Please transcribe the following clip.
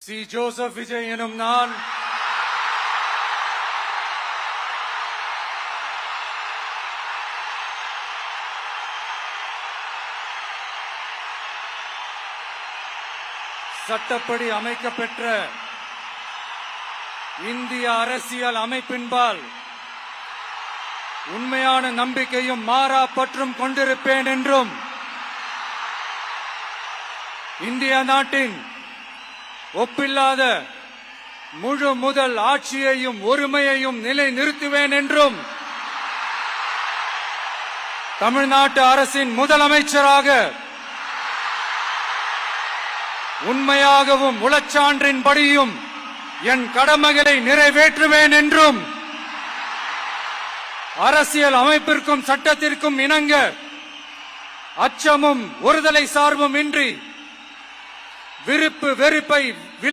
C. Joseph Vijay எனும் நான் சட்டப்படி அமைக்கப்பெற்ற இந்திய அரசியல் அமைப்பின்பால் உண்மையான நம்பிக்கையும் மாறா பற்றும் கொண்டிருப்பேன் என்றும் இந்திய நாட்டின் ஒப்பில்லாத முழு முதல் ஆட்சியையும் ஒருமையையும் நிலை நிறுத்துவேன் என்றும் தமிழ்நாட்டு அரசின் முதலமைச்சராக உண்மையாகவும் உளச்சான்றின்படியும் என் கடமைகளை நிறைவேற்றுவேன் என்றும் அரசியல் அமைப்பிற்கும் சட்டத்திற்கும் இணங்க அச்சமும் ஒருதலை சார்பும் இன்றி விருப்பு வெறுப்பை